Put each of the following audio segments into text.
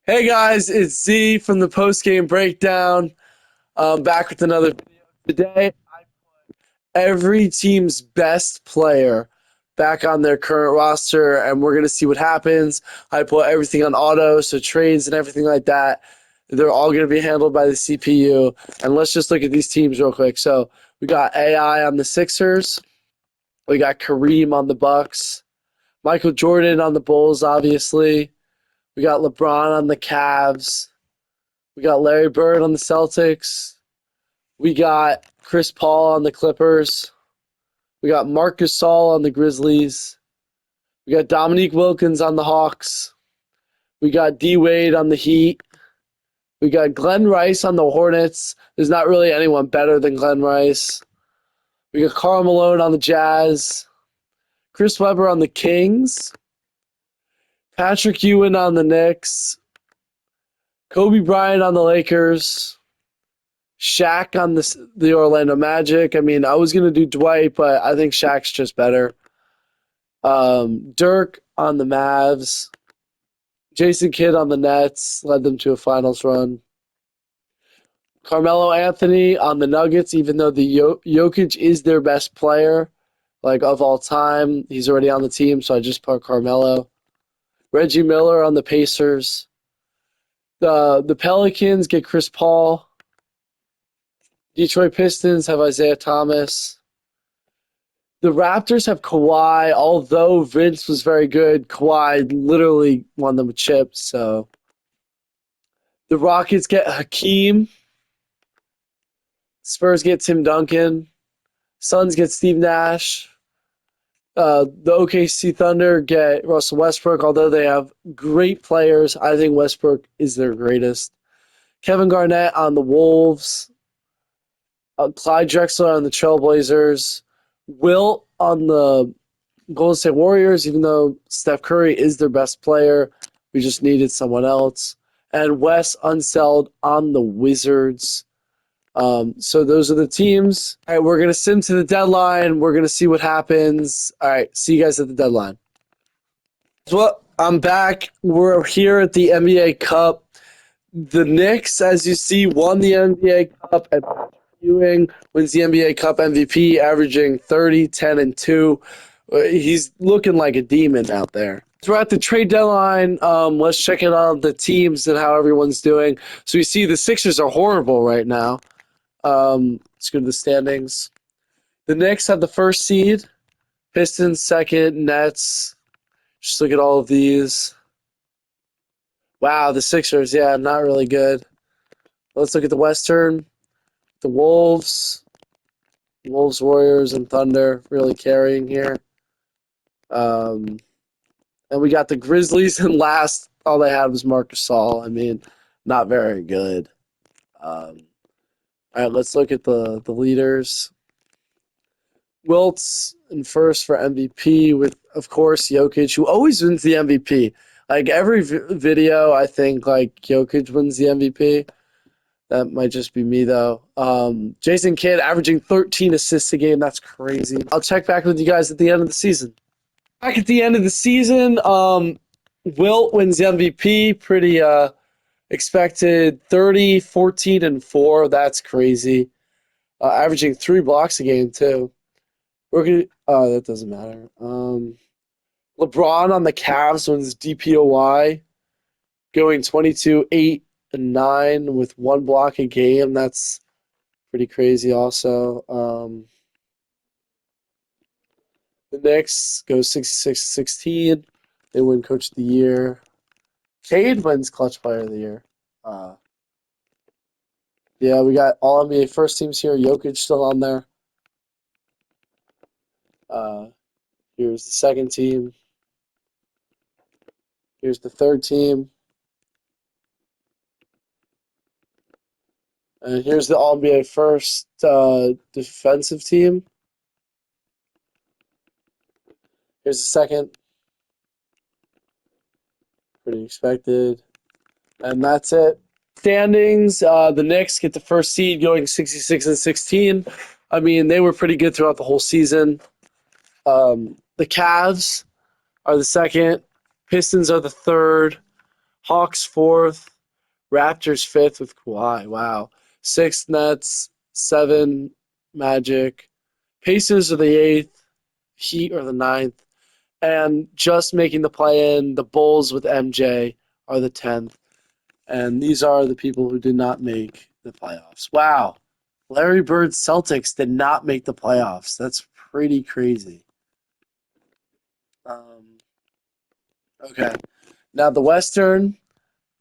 Hey guys, it's Z from the post game breakdown. Back with another video today. Every team's best player back on their current roster, and we're gonna see what happens. I put everything on auto, so trades and everything like that. They're all gonna be handled by the CPU. And let's just look at these teams real quick. So we got AI on the Sixers. We got Kareem on the Bucks. Michael Jordan on the Bulls, obviously. We got LeBron on the Cavs. We got Larry Bird on the Celtics. We got Chris Paul on the Clippers. We got Marc Gasol on the Grizzlies. We got Dominique Wilkins on the Hawks. We got D Wade on the Heat. We got Glenn Rice on the Hornets. There's not really anyone better than Glenn Rice. We got Karl Malone on the Jazz. Chris Webber on the Kings. Patrick Ewing on the Knicks. Kobe Bryant on the Lakers. Shaq on the Orlando Magic. I mean, I was gonna do Dwight, but I think Shaq's just better. Dirk on the Mavs. Jason Kidd on the Nets led them to a finals run. Carmelo Anthony on the Nuggets, even though the Jokic is their best player, like of all time, he's already on the team, so I just put Carmelo. Reggie Miller on the Pacers. The Pelicans get Chris Paul. Detroit Pistons have Isaiah Thomas. The Raptors have Kawhi, although Vince was very good. Kawhi literally won them a chip, so the Rockets get Hakeem. Spurs get Tim Duncan. Suns get Steve Nash. The OKC Thunder get Russell Westbrook, although they have great players. I think Westbrook is their greatest. Kevin Garnett on the Wolves. Clyde Drexler on the Trailblazers. Wilt on the Golden State Warriors, even though Steph Curry is their best player. We just needed someone else. And Wes Unseld on the Wizards. So those are the teams. All right, we're going to sim to the deadline. We're going to see what happens. All right, see you guys at the deadline. Well, I'm back. We're here at the NBA Cup. The Knicks, as you see, won the NBA Cup, and Ewing wins the NBA Cup MVP, averaging 30, 10, and 2. He's looking like a demon out there. So we're at the trade deadline. Let's check it out, the teams and how everyone's doing. So you see the Sixers are horrible right now. Let's go to the standings. The Knicks have the first seed. Pistons second. Nets. Just look at all of these. Wow, the Sixers, yeah, not really good. Let's look at the Western. The Wolves. Warriors, and Thunder really carrying here. And we got the Grizzlies, and last, all they had was Marc Gasol. I mean, not very good. All right, let's look at the leaders. Wilt's in first for MVP with, of course, Jokic, who always wins the MVP. Like every video, I think like Jokic wins the MVP. That might just be me though. Jason Kidd averaging 13 assists a game. That's crazy. I'll check back with you guys at the end of the season. Back at the end of the season, Wilt wins the MVP. Pretty expected 30, 14, and 4. That's crazy. Averaging 3 blocks a game too. We're gonna. That doesn't matter. LeBron on the Cavs wins DPOY, going 22, 8, and 9 with 1 block a game. That's pretty crazy. Also, the Knicks go 66-16. They win Coach of the Year. Cade wins Clutch Player of the Year. Uh, yeah, we got all NBA first teams here. Jokic still on there. Uh, Here's the second team. Here's the third team. And here's the All NBA first defensive team. Here's the second. Pretty expected. And that's it. Standings. The Knicks get the first seed going 66-16. I mean, they were pretty good throughout the whole season. The Cavs are the second. Pistons are the third. Hawks fourth. Raptors fifth with Kawhi. Wow. Sixth Nets. Seven Magic. Pacers are the eighth. Heat are the ninth. And just making the play in, the Bulls with MJ are the 10th. And these are the people who did not make the playoffs. Wow. Larry Bird's Celtics did not make the playoffs. That's pretty crazy. Okay. Now the Western,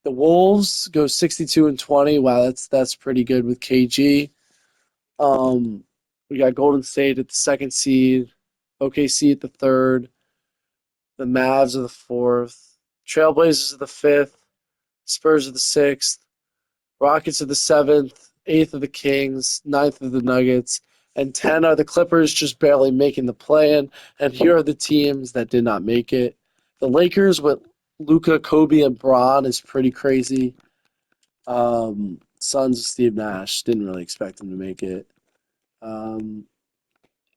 the Wolves go 62-20. Wow, that's pretty good with KG. We got Golden State at the second seed, OKC at the third, the Mavs are the fourth, Trailblazers are the fifth, Spurs are the sixth, Rockets are the seventh, eighth are the Kings, ninth are the Nuggets, and 10 are the Clippers, just barely making the play-in. And here are the teams that did not make it. The Lakers with Luka, Kobe, and Braun is pretty crazy. Suns of Steve Nash, didn't really expect him to make it. All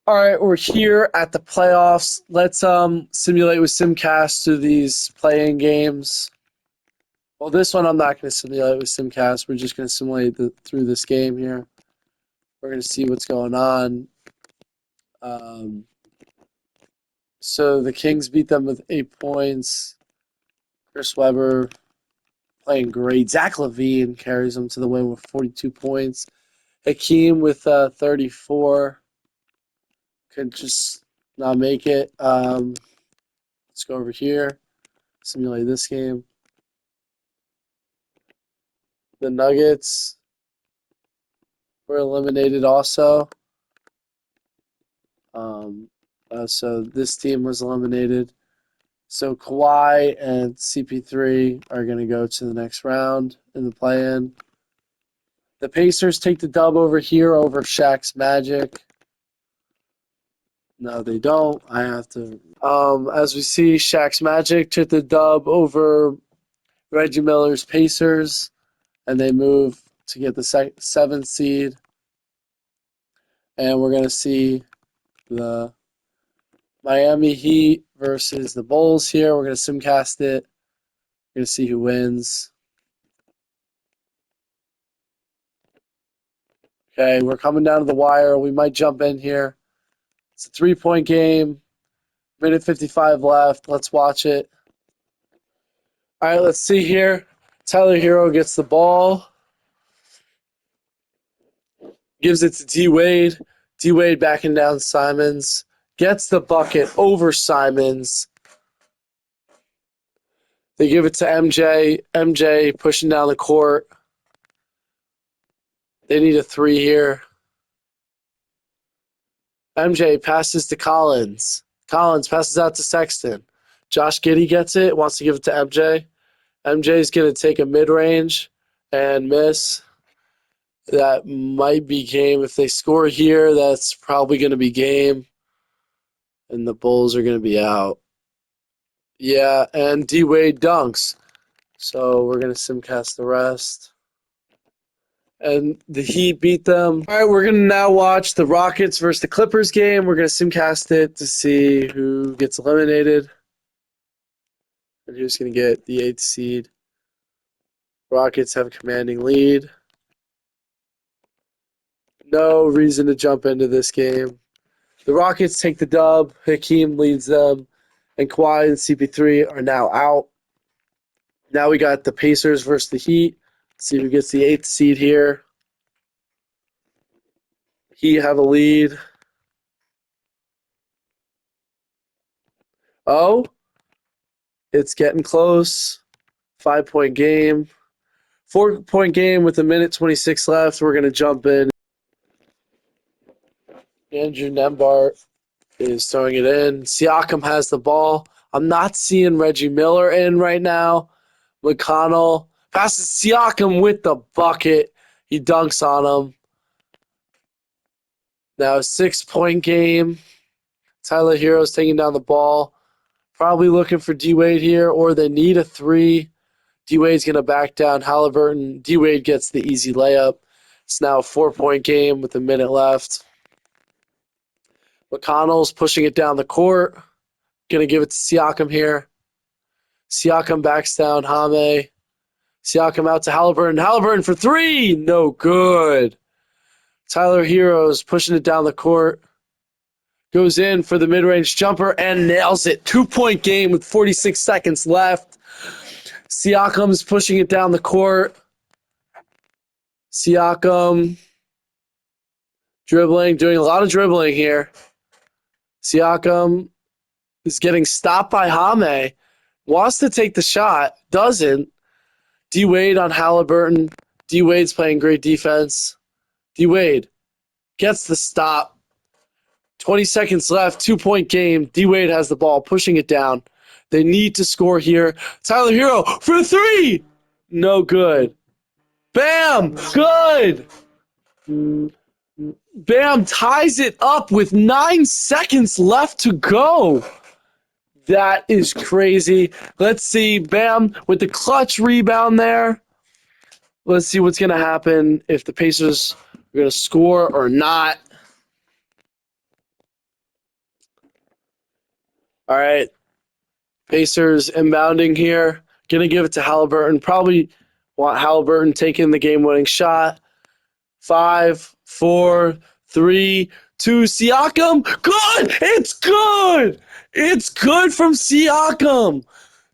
right, we're here at the playoffs. Let's simulate with Simcast through these playing games. Well, this one I'm not going to simulate with Simcast. We're just going to simulate through this game here. We're going to see what's going on. So the Kings beat them with 8 points. Chris Webber playing great. Zach LaVine carries them to the win with 42 points. Hakeem with 34. Could just not make it. Let's go over here. Simulate this game. The Nuggets were eliminated also. So this team was eliminated. So Kawhi and CP3 are going to go to the next round in the play-in. The Pacers take the dub over here over Shaq's Magic. No, they don't. I have to. As we see, Shaq's Magic took the dub over Reggie Miller's Pacers, and they move to get the seventh seed. And we're going to see the Miami Heat versus the Bulls here. We're going to simcast it. We're going to see who wins. Okay, we're coming down to the wire. We might jump in here. It's a 3-point game. Minute 55 left. Let's watch it. All right, let's see here. Tyler Hero gets the ball. Gives it to D Wade. D Wade backing down Simons. Gets the bucket over Simons. They give it to MJ. MJ pushing down the court. They need a three here. MJ passes to Collins. Collins passes out to Sexton. Josh Giddey gets it, wants to give it to MJ. MJ's going to take a mid-range and miss. That might be game. If they score here, that's probably going to be game. And the Bulls are going to be out. Yeah, and D-Wade dunks. So we're going to simcast the rest. And the Heat beat them. All right, we're going to now watch the Rockets versus the Clippers game. We're going to simcast it to see who gets eliminated and who's going to get the 8th seed. Rockets have a commanding lead. No reason to jump into this game. The Rockets take the dub. Hakeem leads them. And Kawhi and CP3 are now out. Now we got the Pacers versus the Heat. Let's see who gets the 8th seed here. Heat have a lead. Oh, it's getting close. 5-point game. 4-point game with a minute 26 left. We're going to jump in. Andrew Nembhard is throwing it in. Siakam has the ball. I'm not seeing Reggie Miller in right now. McConnell passes Siakam with the bucket. He dunks on him. Now a 6-point game. Tyler Hero's taking down the ball. Probably looking for D-Wade here, or they need a three. D-Wade's going to back down Halliburton. D-Wade gets the easy layup. It's now a 4-point game with a minute left. McConnell's pushing it down the court. Going to give it to Siakam here. Siakam backs down Hame. Siakam out to Halliburton. Halliburton for three. No good. Tyler Heroes pushing it down the court. Goes in for the mid-range jumper and nails it. 2-point game with 46 seconds left. Siakam's pushing it down the court. Siakam dribbling, doing a lot of dribbling here. Siakam is getting stopped by Jaime. Wants to take the shot. Doesn't. D-Wade on Halliburton. D-Wade's playing great defense. D-Wade gets the stop. 20 seconds left. 2-point game. D-Wade has the ball, pushing it down. They need to score here. Tyler Hero for three. No good. Bam! Good! Bam ties it up with 9 seconds left to go. That is crazy. Let's see. Bam with the clutch rebound there. Let's see what's going to happen if the Pacers are going to score or not. All right. Pacers inbounding here. Going to give it to Halliburton. Probably want Halliburton taking the game-winning shot. 5, 4, 3, 2. Siakam. Good. It's good. It's good from Siakam.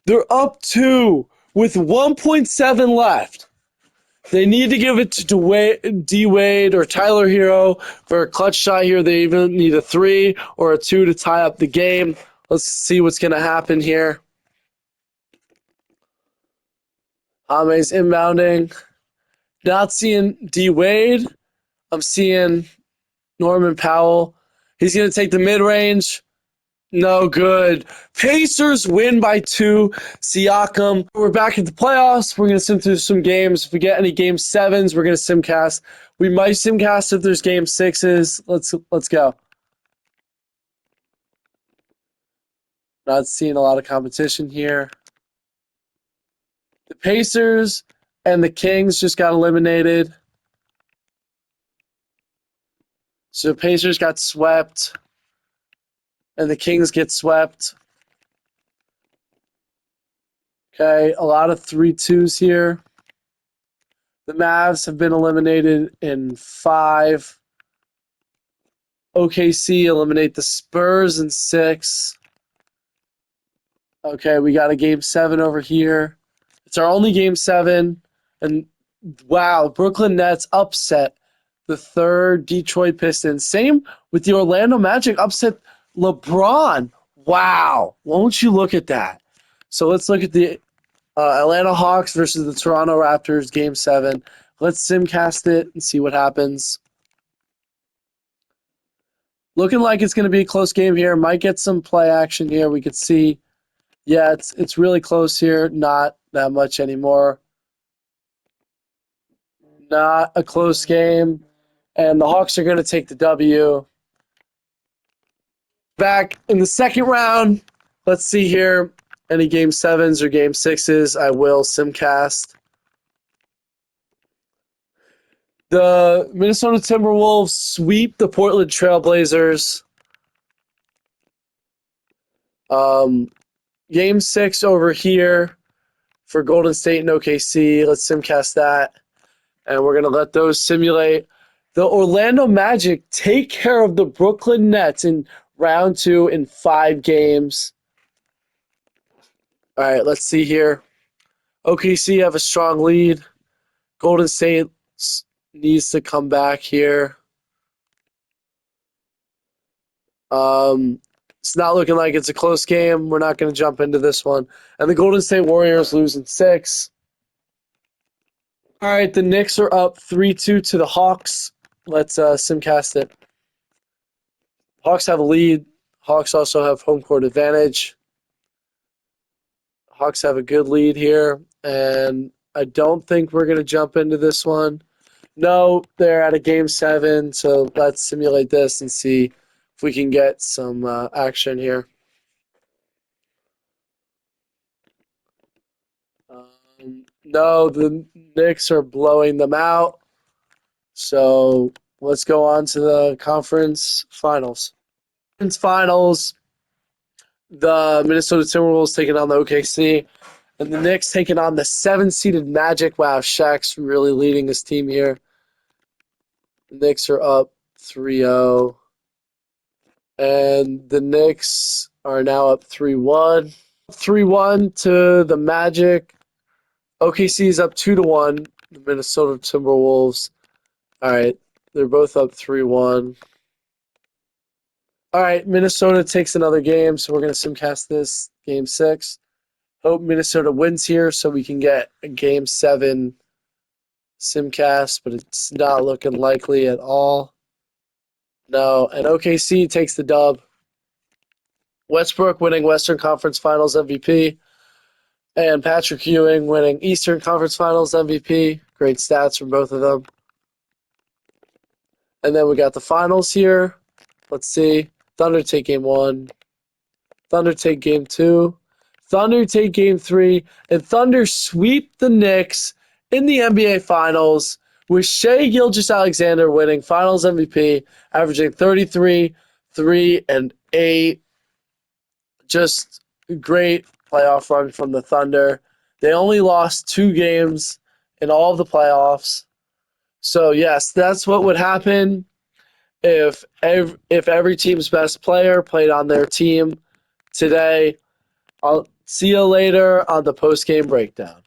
They're up 2 with 1.7 left. They need to give it to D-Wade or Tyler Hero for a clutch shot here. They even need a 3 or a 2 to tie up the game. Let's see what's going to happen here. Jaime's inbounding. Not seeing D-Wade. I'm seeing Norman Powell. He's going to take the mid-range. No good. Pacers win by 2. Siakam. We're back at the playoffs. We're going to sim through some games. If we get any game 7s, we're going to simcast. We might simcast if there's game 6s. Let's go. Not seeing a lot of competition here. The Pacers and the Kings just got eliminated. So the Pacers got swept. And the Kings get swept. Okay, a lot of 3-2s here. The Mavs have been eliminated in 5. OKC eliminate the Spurs in 6. Okay, we got a game 7 over here. It's our only game 7. And wow, Brooklyn Nets upset the 3rd Detroit Pistons. Same with the Orlando Magic upset LeBron. Wow. Won't you look at that? So let's look at the Atlanta Hawks versus the Toronto Raptors, Game 7. Let's simcast it and see what happens. Looking like it's going to be a close game here. Might get some play action here. We could see. Yeah, it's really close here. Not that much anymore. Not a close game. And the Hawks are going to take the W. Back in the second round. Let's see here. Any game 7s or game 6s, I will simcast. The Minnesota Timberwolves sweep the Portland Trailblazers. Game 6 over here for Golden State and OKC. Let's simcast that. And we're going to let those simulate. The Orlando Magic take care of the Brooklyn Nets in round 2 in 5 games. All right, let's see here. OKC have a strong lead. Golden State needs to come back here. It's not looking like it's a close game. We're not going to jump into this one. And the Golden State Warriors lose in 6. All right, the Knicks are up 3-2 to the Hawks. Let's simcast it. Hawks have a lead. Hawks also have home court advantage. Hawks have a good lead here, and I don't think we're going to jump into this one. No, they're at a game 7, so let's simulate this and see if we can get some action here. No, the Knicks are blowing them out. So let's go on to the conference finals. Conference finals, the Minnesota Timberwolves taking on the OKC. And the Knicks taking on the 7-seeded Magic. Wow, Shaq's really leading his team here. The Knicks are up 3-0. And the Knicks are now up 3-1. 3-1 to the Magic. OKC is up 2-1. The Minnesota Timberwolves. All right, they're both up 3-1. All right, Minnesota takes another game, so we're going to simcast this game 6. Hope Minnesota wins here so we can get a game 7 simcast, but it's not looking likely at all. No, and OKC takes the dub. Westbrook winning Western Conference Finals MVP, and Patrick Ewing winning Eastern Conference Finals MVP. Great stats from both of them. And then we got the finals here. Let's see. Thunder take game 1. Thunder take game 2. Thunder take game 3. And Thunder sweep the Knicks in the NBA Finals with Shai Gilgeous-Alexander winning Finals MVP, averaging 33, 3, and 8. Just a great playoff run from the Thunder. They only lost 2 games in all of the playoffs. So, yes, that's what would happen if every team's best player played on their team today. I'll see you later on the post-game breakdown.